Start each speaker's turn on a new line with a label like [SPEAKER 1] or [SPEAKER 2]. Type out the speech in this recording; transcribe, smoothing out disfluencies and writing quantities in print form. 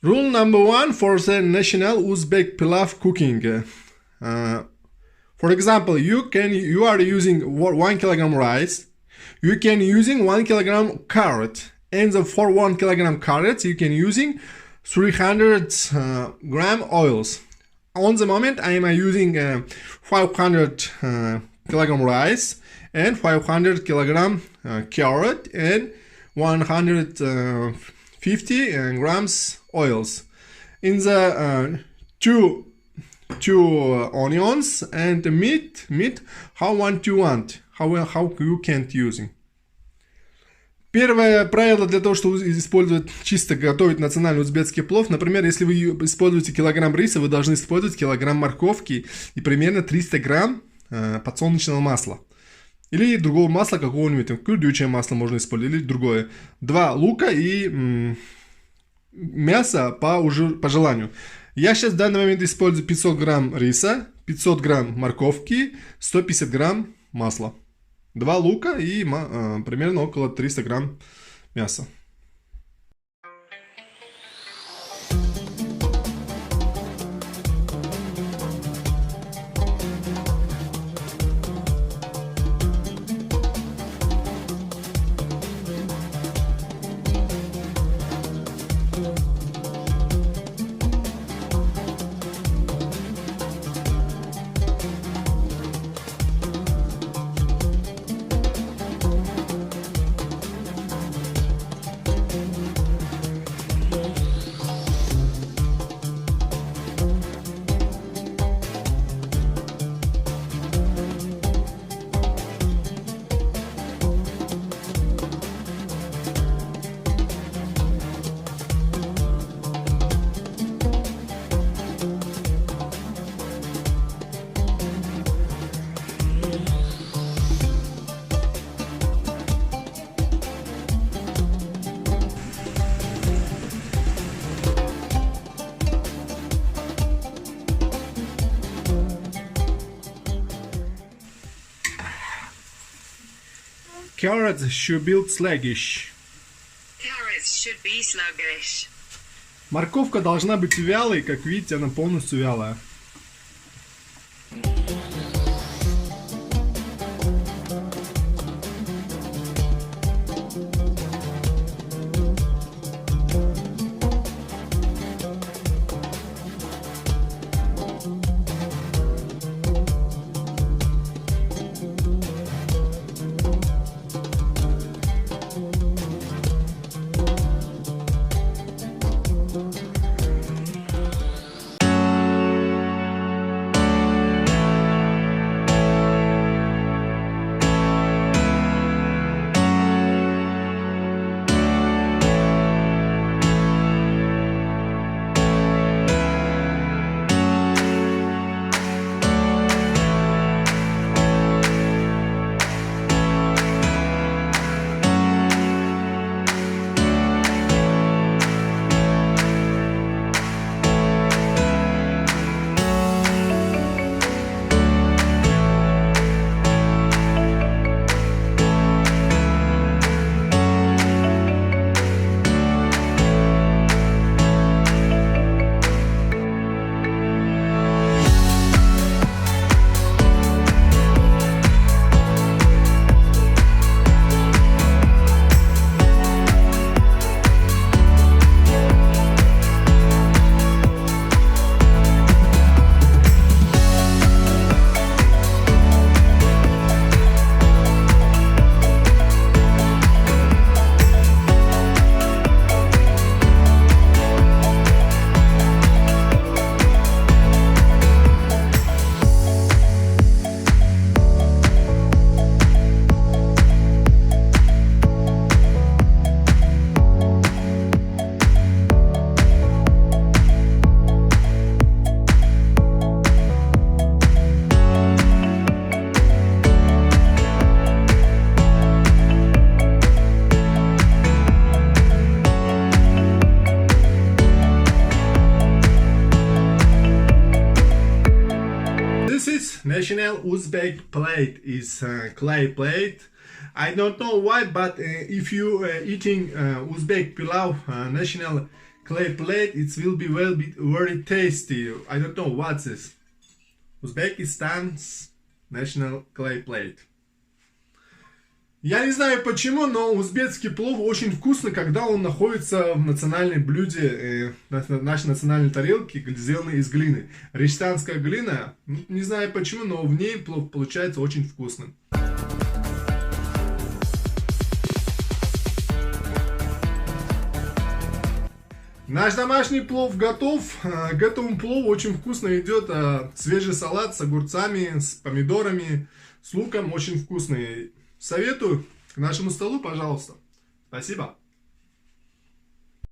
[SPEAKER 1] Rule number one for the national Uzbek pilaf cooking. For example, you are using 1 kilogram rice. You can using 1 kilogram carrot, and for 1 kilogram carrots you can using 300 gram oils. On the moment I am using 500 kilogram rice and 500 kilogram carrot and 150 grams oils. In the two onions and meat how you want, how you can using. Первое правило для того, чтобы использовать, чисто готовить национальный узбекский плов, например, если вы используете килограмм риса, вы должны использовать килограмм морковки и примерно 300 грамм подсолнечного масла. Или другого масла какого-нибудь, курдючее масло можно использовать, или другое. 2 лука и мясо по желанию. Я сейчас в данный момент использую 500 грамм риса, 500 грамм морковки, 150 грамм масла. 2 лука и примерно около 300 грамм мяса. Carrots should be sluggish.
[SPEAKER 2] Carrots should be sluggish.
[SPEAKER 1] Морковка должна быть вялой, как видите, она полностью вялая. National Uzbek plate is clay plate. I don't know why, but if you eating Uzbek pilaf, national clay plate. It will be very tasty. I don't know what's this. Uzbekistan's national clay plate. Я не знаю почему, но узбекский плов очень вкусно, когда он находится в национальном блюде, нашей национальной тарелке, сделанной из глины. Речтанская глина, не знаю почему, но в ней плов получается очень вкусным. Наш домашний плов готов. К этому плову очень вкусно идет свежий салат с огурцами, с помидорами, с луком. Очень вкусный. Советую к нашему столу, пожалуйста. Спасибо.